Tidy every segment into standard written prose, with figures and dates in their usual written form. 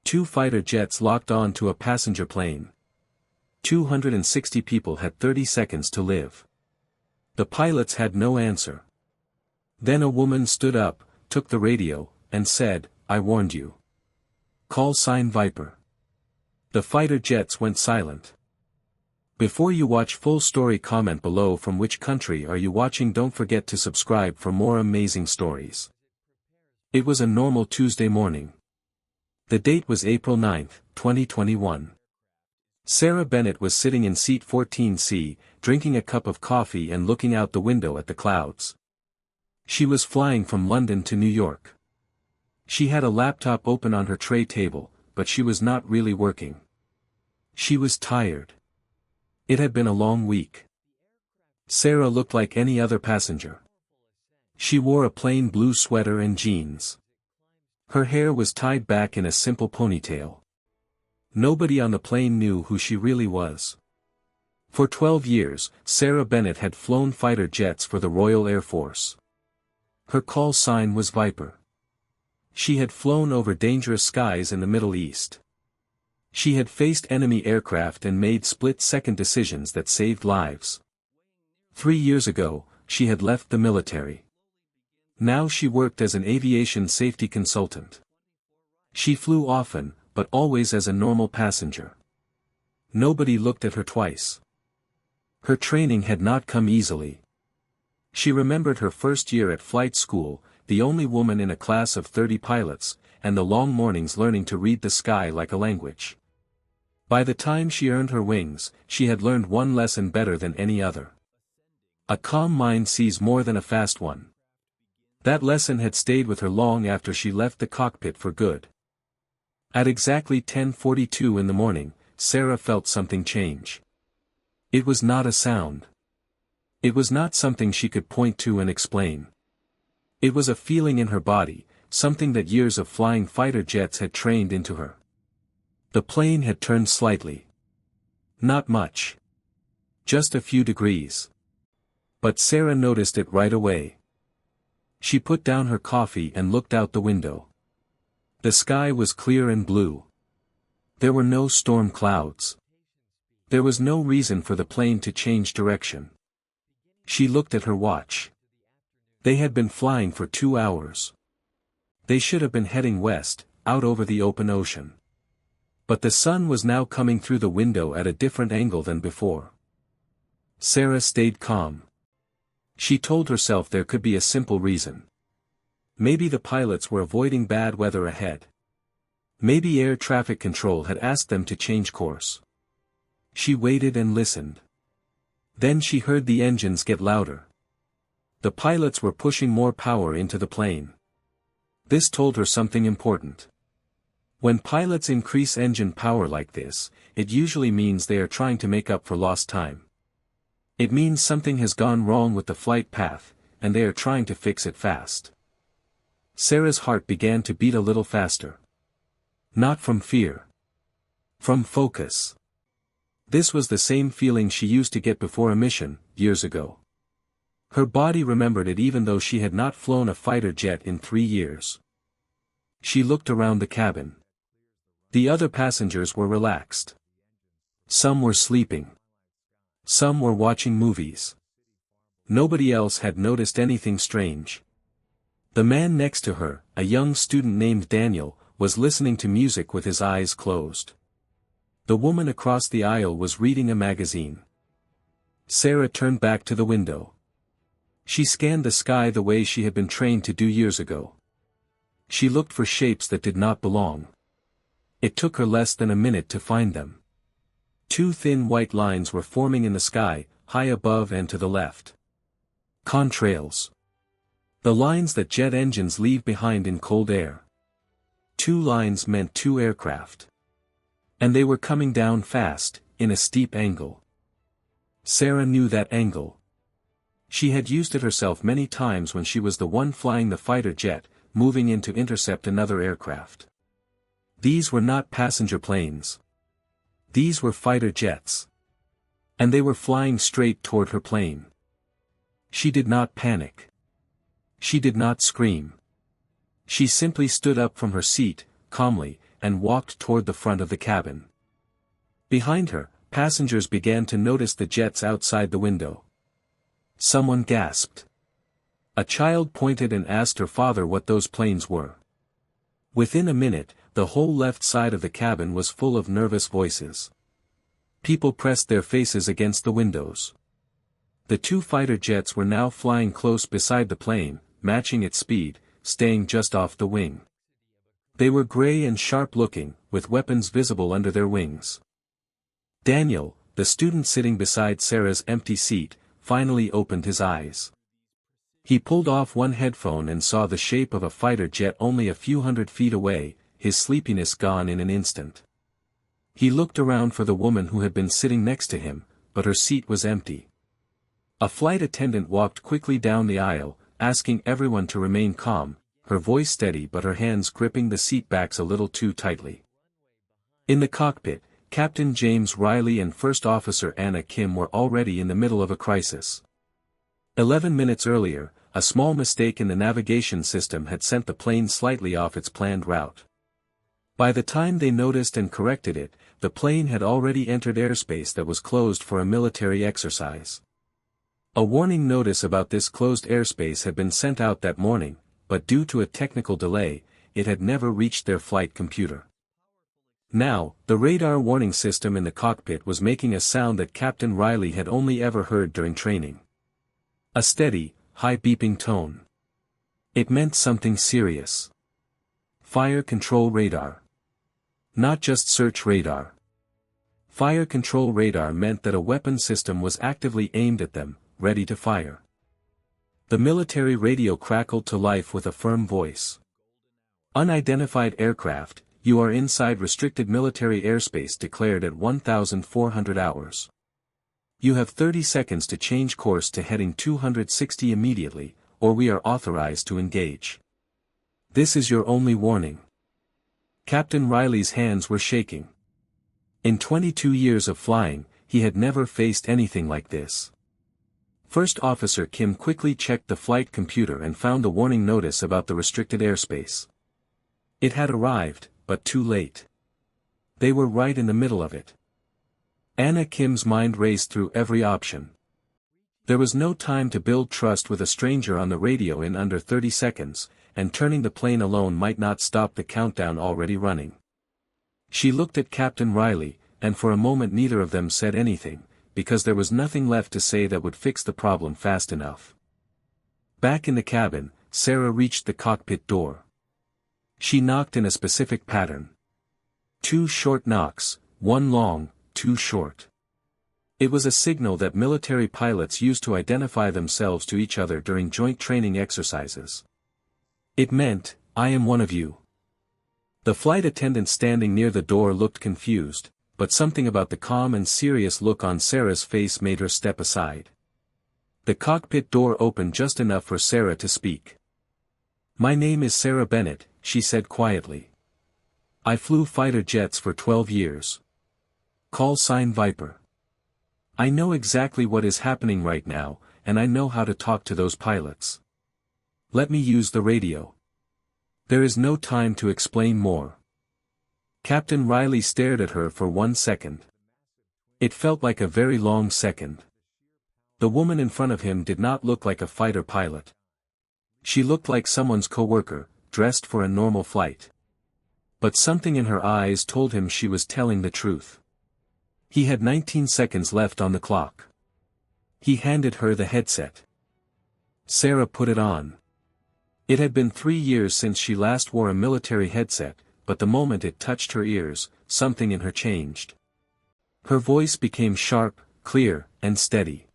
Two fighter jets locked on to a passenger plane. 260 people had 30 seconds to live. The pilots had no answer. Then a woman stood up, took the radio, and said, "I warned you. Call sign Viper." The fighter jets went silent. Before you watch full story, comment below from which country are you watching. Don't forget to subscribe for more amazing stories. It was a normal Tuesday morning. The date was April 9, 2021. Sarah Bennett was sitting in seat 14C, drinking a cup of coffee and looking out the window at the clouds. She was flying from London to New York. She had a laptop open on her tray table, but she was not really working. She was tired. It had been a long week. Sarah looked like any other passenger. She wore a plain blue sweater and jeans. Her hair was tied back in a simple ponytail. Nobody on the plane knew who she really was. For 12 years, Sarah Bennett had flown fighter jets for the Royal Air Force. Her call sign was Viper. She had flown over dangerous skies in the Middle East. She had faced enemy aircraft and made split-second decisions that saved lives. 3 years ago, she had left the military. Now she worked as an aviation safety consultant. She flew often, but always as a normal passenger. Nobody looked at her twice. Her training had not come easily. She remembered her first year at flight school, the only woman in a class of 30 pilots, and the long mornings learning to read the sky like a language. By the time she earned her wings, she had learned one lesson better than any other. A calm mind sees more than a fast one. That lesson had stayed with her long after she left the cockpit for good. At exactly 10:42 in the morning, Sarah felt something change. It was not a sound. It was not something she could point to and explain. It was a feeling in her body, something that years of flying fighter jets had trained into her. The plane had turned slightly. Not much. Just a few degrees. But Sarah noticed it right away. She put down her coffee and looked out the window. The sky was clear and blue. There were no storm clouds. There was no reason for the plane to change direction. She looked at her watch. They had been flying for 2 hours. They should have been heading west, out over the open ocean. But the sun was now coming through the window at a different angle than before. Sarah stayed calm. She told herself there could be a simple reason. Maybe the pilots were avoiding bad weather ahead. Maybe air traffic control had asked them to change course. She waited and listened. Then she heard the engines get louder. The pilots were pushing more power into the plane. This told her something important. When pilots increase engine power like this, it usually means they are trying to make up for lost time. It means something has gone wrong with the flight path, and they are trying to fix it fast. Sarah's heart began to beat a little faster. Not from fear. From focus. This was the same feeling she used to get before a mission, years ago. Her body remembered it even though she had not flown a fighter jet in 3 years. She looked around the cabin. The other passengers were relaxed. Some were sleeping. Some were watching movies. Nobody else had noticed anything strange. The man next to her, a young student named Daniel, was listening to music with his eyes closed. The woman across the aisle was reading a magazine. Sarah turned back to the window. She scanned the sky the way she had been trained to do years ago. She looked for shapes that did not belong. It took her less than a minute to find them. 2 thin white lines were forming in the sky, high above and to the left. Contrails. The lines that jet engines leave behind in cold air. 2 lines meant 2 aircraft. And they were coming down fast, in a steep angle. Sarah knew that angle. She had used it herself many times when she was the one flying the fighter jet, moving in to intercept another aircraft. These were not passenger planes. These were fighter jets. And they were flying straight toward her plane. She did not panic. She did not scream. She simply stood up from her seat, calmly, and walked toward the front of the cabin. Behind her, passengers began to notice the jets outside the window. Someone gasped. A child pointed and asked her father what those planes were. Within a minute, the whole left side of the cabin was full of nervous voices. People pressed their faces against the windows. The two fighter jets were now flying close beside the plane, matching its speed, staying just off the wing. They were gray and sharp-looking, with weapons visible under their wings. Daniel, the student sitting beside Sarah's empty seat, finally opened his eyes. He pulled off one headphone and saw the shape of a fighter jet only a few hundred feet away, his sleepiness gone in an instant. He looked around for the woman who had been sitting next to him, but her seat was empty. A flight attendant walked quickly down the aisle, asking everyone to remain calm, her voice steady but her hands gripping the seat backs a little too tightly. In the cockpit, Captain James Riley and First Officer Anna Kim were already in the middle of a crisis. 11 minutes earlier, a small mistake in the navigation system had sent the plane slightly off its planned route. By the time they noticed and corrected it, the plane had already entered airspace that was closed for a military exercise. A warning notice about this closed airspace had been sent out that morning, but due to a technical delay, it had never reached their flight computer. Now, the radar warning system in the cockpit was making a sound that Captain Riley had only ever heard during training. A steady, high-beeping tone. It meant something serious. Fire control radar. Not just search radar. Fire control radar meant that a weapon system was actively aimed at them, ready to fire. The military radio crackled to life with a firm voice. Unidentified aircraft, you are inside restricted military airspace declared at 1,400 hours. You have 30 seconds to change course to heading 260 immediately, or we are authorized to engage. This is your only warning. Captain Riley's hands were shaking. In 22 years of flying, he had never faced anything like this. First Officer Kim quickly checked the flight computer and found a warning notice about the restricted airspace. It had arrived, but too late. They were right in the middle of it. Anna Kim's mind raced through every option. There was no time to build trust with a stranger on the radio in under 30 seconds, and turning the plane alone might not stop the countdown already running. She looked at Captain Riley, and for a moment neither of them said anything, because there was nothing left to say that would fix the problem fast enough. Back in the cabin, Sarah reached the cockpit door. She knocked in a specific pattern. 2 short knocks, 1 long, 2 short. It was a signal that military pilots used to identify themselves to each other during joint training exercises. It meant, I am one of you. The flight attendant standing near the door looked confused, but something about the calm and serious look on Sarah's face made her step aside. The cockpit door opened just enough for Sarah to speak. My name is Sarah Bennett, she said quietly. I flew fighter jets for 12 years. Call sign Viper. I know exactly what is happening right now, and I know how to talk to those pilots. Let me use the radio. There is no time to explain more. Captain Riley stared at her for 1 second. It felt like a very long second. The woman in front of him did not look like a fighter pilot. She looked like someone's coworker, dressed for a normal flight. But something in her eyes told him she was telling the truth. He had 19 seconds left on the clock. He handed her the headset. Sarah put it on. It had been 3 years since she last wore a military headset, but the moment it touched her ears, something in her changed. Her voice became sharp, clear, and steady.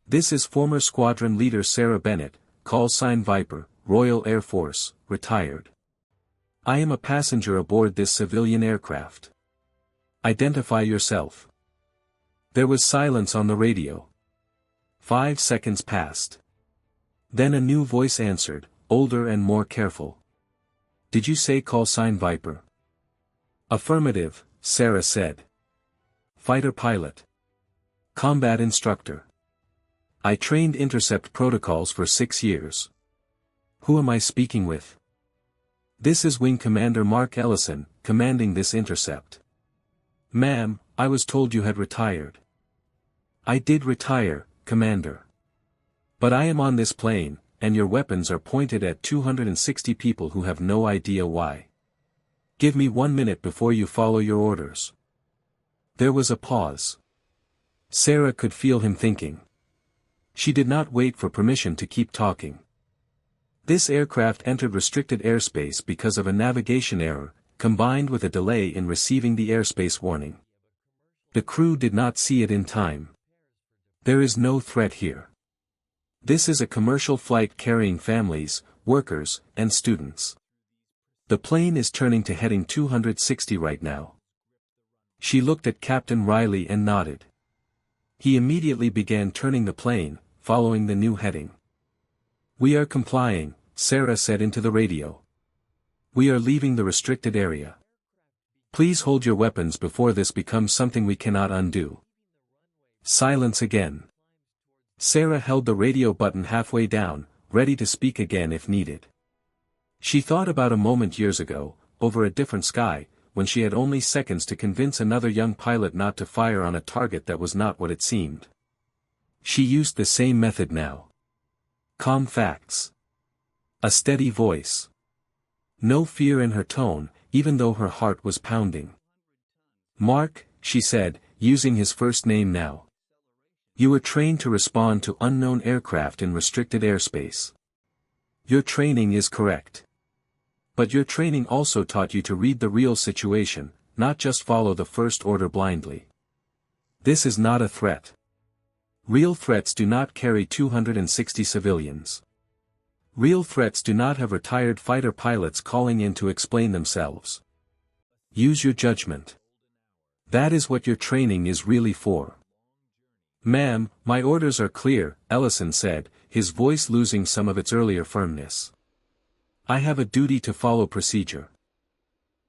This is former squadron leader Sarah Bennett, call sign Viper, Royal Air Force, retired. I am a passenger aboard this civilian aircraft. Identify yourself. There was silence on the radio. 5 seconds passed. Then a new voice answered, older and more careful. Did you say call sign Viper? Affirmative, Sarah said. Fighter pilot. Combat instructor. I trained intercept protocols for 6 years. Who am I speaking with? This is Wing Commander Mark Ellison, commanding this intercept. "Ma'am, I was told you had retired." "I did retire, Commander. But I am on this plane, and your weapons are pointed at 260 people who have no idea why. Give me 1 minute before you follow your orders." There was a pause. Sarah could feel him thinking. She did not wait for permission to keep talking. This aircraft entered restricted airspace because of a navigation error, combined with a delay in receiving the airspace warning. The crew did not see it in time. There is no threat here. This is a commercial flight carrying families, workers, and students. The plane is turning to heading 260 right now. She looked at Captain Riley and nodded. He immediately began turning the plane, following the new heading. "We are complying," Sarah said into the radio. "We are leaving the restricted area. Please hold your weapons before this becomes something we cannot undo." Silence again. Sarah held the radio button halfway down, ready to speak again if needed. She thought about a moment years ago, over a different sky, when she had only seconds to convince another young pilot not to fire on a target that was not what it seemed. She used the same method now. Calm facts. A steady voice. No fear in her tone, even though her heart was pounding. "Mark," she said, using his first name now. "You were trained to respond to unknown aircraft in restricted airspace. Your training is correct. But your training also taught you to read the real situation, not just follow the first order blindly. This is not a threat. Real threats do not carry 260 civilians. Real threats do not have retired fighter pilots calling in to explain themselves. Use your judgment. That is what your training is really for." "Ma'am, my orders are clear," Ellison said, his voice losing some of its earlier firmness. "I have a duty to follow procedure."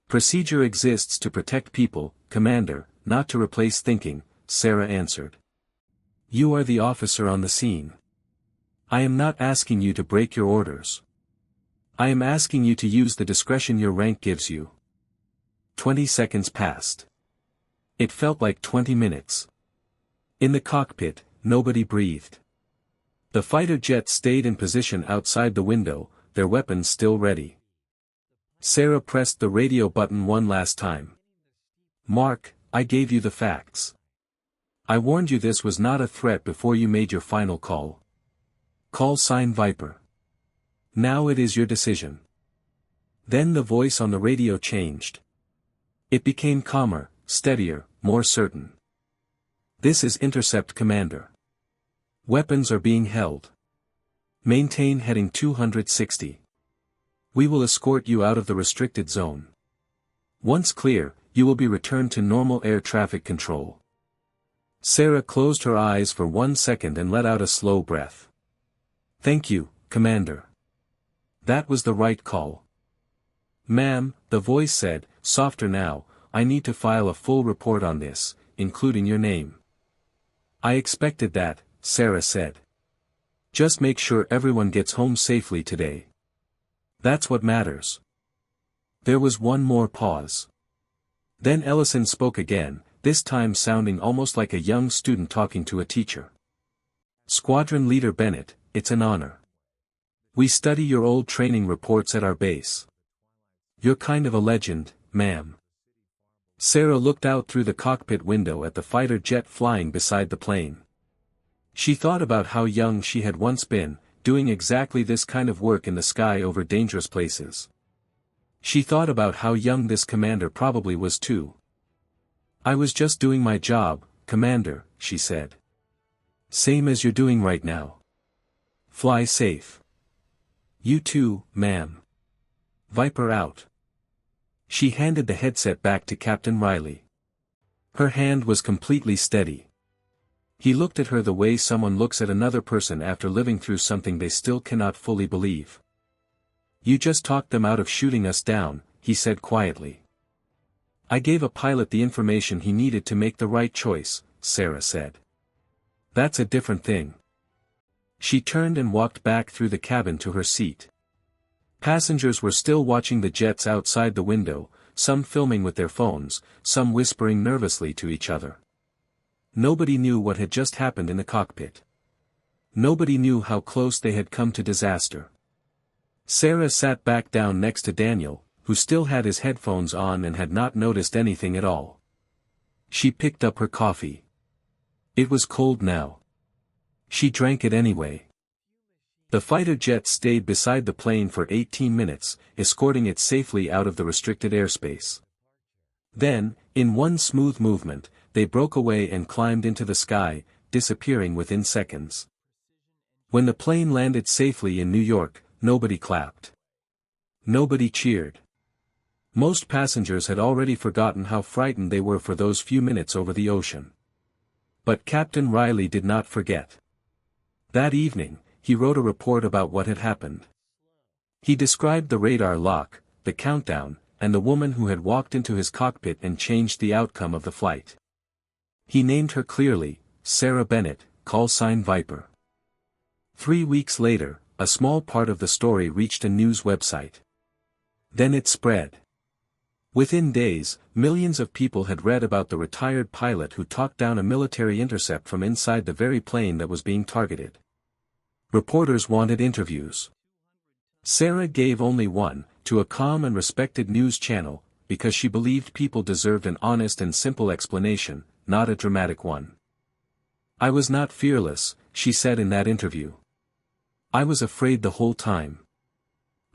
"Procedure exists to protect people, Commander, not to replace thinking," Sarah answered. "You are the officer on the scene. I am not asking you to break your orders. I am asking you to use the discretion your rank gives you." 20 seconds passed. It felt like 20 minutes. In the cockpit, nobody breathed. The fighter jets stayed in position outside the window, their weapons still ready. Sarah pressed the radio button one last time. "Mark, I gave you the facts. I warned you this was not a threat before you made your final call. Call sign Viper. Now it is your decision." Then the voice on the radio changed. It became calmer, steadier, more certain. "This is Intercept, Commander. Weapons are being held. Maintain heading 260. We will escort you out of the restricted zone. Once clear, you will be returned to normal air traffic control." Sarah closed her eyes for 1 second and let out a slow breath. "Thank you, Commander. That was the right call." "Ma'am," the voice said, softer now, "I need to file a full report on this, including your name." "I expected that," Sarah said. "Just make sure everyone gets home safely today. That's what matters." There was one more pause. Then Ellison spoke again, this time sounding almost like a young student talking to a teacher. "Squadron Leader Bennett, it's an honor. We study your old training reports at our base. You're kind of a legend, ma'am." Sarah looked out through the cockpit window at the fighter jet flying beside the plane. She thought about how young she had once been, doing exactly this kind of work in the sky over dangerous places. She thought about how young this commander probably was too. "I was just doing my job, Commander," she said. "Same as you're doing right now. Fly safe." "You too, ma'am. Viper out." She handed the headset back to Captain Riley. Her hand was completely steady. He looked at her the way someone looks at another person after living through something they still cannot fully believe. "You just talked them out of shooting us down," he said quietly. "I gave a pilot the information he needed to make the right choice," Sarah said. "That's a different thing." She turned and walked back through the cabin to her seat. Passengers were still watching the jets outside the window, some filming with their phones, some whispering nervously to each other. Nobody knew what had just happened in the cockpit. Nobody knew how close they had come to disaster. Sarah sat back down next to Daniel, who still had his headphones on and had not noticed anything at all. She picked up her coffee. It was cold now. She drank it anyway. The fighter jet stayed beside the plane for 18 minutes, escorting it safely out of the restricted airspace. Then, in one smooth movement, they broke away and climbed into the sky, disappearing within seconds. When the plane landed safely in New York, nobody clapped. Nobody cheered. Most passengers had already forgotten how frightened they were for those few minutes over the ocean. But Captain Riley did not forget. That evening, he wrote a report about what had happened. He described the radar lock, the countdown, and the woman who had walked into his cockpit and changed the outcome of the flight. He named her clearly, Sarah Bennett, callsign Viper. 3 weeks later, a small part of the story reached a news website. Then it spread. Within days, millions of people had read about the retired pilot who talked down a military intercept from inside the very plane that was being targeted. Reporters wanted interviews. Sarah gave only one, to a calm and respected news channel, because she believed people deserved an honest and simple explanation, not a dramatic one. "I was not fearless," she said in that interview. "I was afraid the whole time.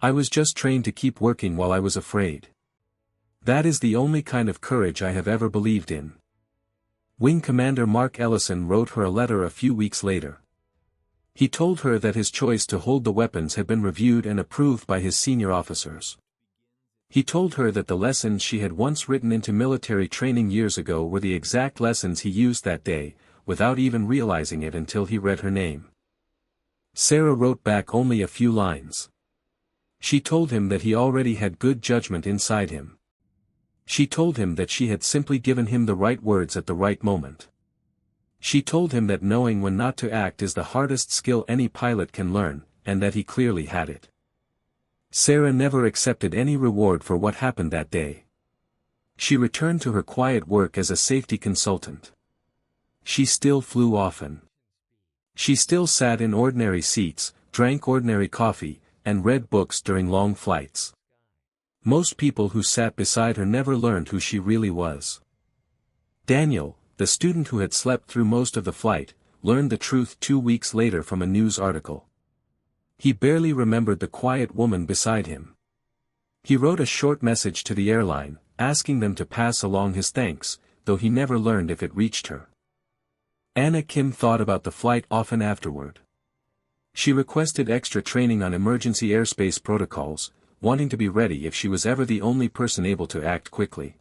I was just trained to keep working while I was afraid. That is the only kind of courage I have ever believed in." Wing Commander Mark Ellison wrote her a letter a few weeks later. He told her that his choice to hold the weapons had been reviewed and approved by his senior officers. He told her that the lessons she had once written into military training years ago were the exact lessons he used that day, without even realizing it until he read her name. Sarah wrote back only a few lines. She told him that he already had good judgment inside him. She told him that she had simply given him the right words at the right moment. She told him that knowing when not to act is the hardest skill any pilot can learn, and that he clearly had it. Sarah never accepted any reward for what happened that day. She returned to her quiet work as a safety consultant. She still flew often. She still sat in ordinary seats, drank ordinary coffee, and read books during long flights. Most people who sat beside her never learned who she really was. Daniel, the student who had slept through most of the flight, learned the truth 2 weeks later from a news article. He barely remembered the quiet woman beside him. He wrote a short message to the airline, asking them to pass along his thanks, though he never learned if it reached her. Anna Kim thought about the flight often afterward. She requested extra training on emergency airspace protocols, wanting to be ready if she was ever the only person able to act quickly.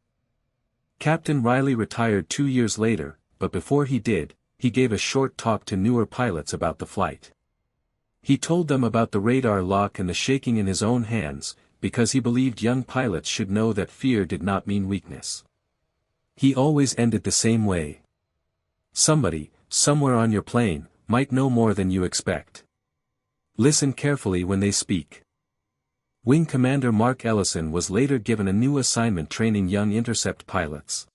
Captain Riley retired 2 years later, but before he did, he gave a short talk to newer pilots about the flight. He told them about the radar lock and the shaking in his own hands, because he believed young pilots should know that fear did not mean weakness. He always ended the same way. "Somebody, somewhere on your plane, might know more than you expect. Listen carefully when they speak." Wing Commander Mark Ellison was later given a new assignment training young intercept pilots.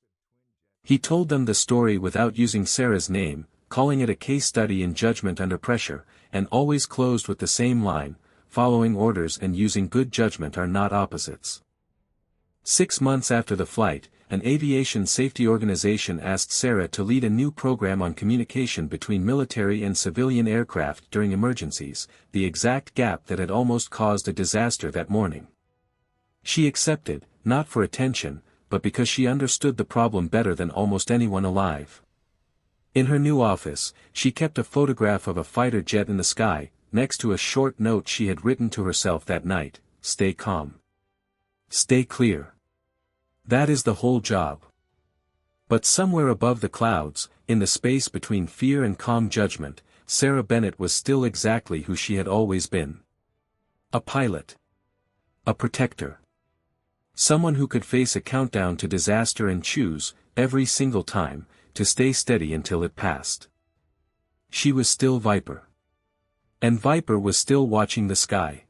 He told them the story without using Sarah's name, calling it a case study in judgment under pressure, and always closed with the same line, "Following orders and using good judgment are not opposites." 6 months after the flight, an aviation safety organization asked Sarah to lead a new program on communication between military and civilian aircraft during emergencies, the exact gap that had almost caused a disaster that morning. She accepted, not for attention, but because she understood the problem better than almost anyone alive. In her new office, she kept a photograph of a fighter jet in the sky, next to a short note she had written to herself that night: "Stay calm. Stay clear. That is the whole job." But somewhere above the clouds, in the space between fear and calm judgment, Sarah Bennett was still exactly who she had always been. A pilot. A protector. Someone who could face a countdown to disaster and choose, every single time, to stay steady until it passed. She was still Viper. And Viper was still watching the sky.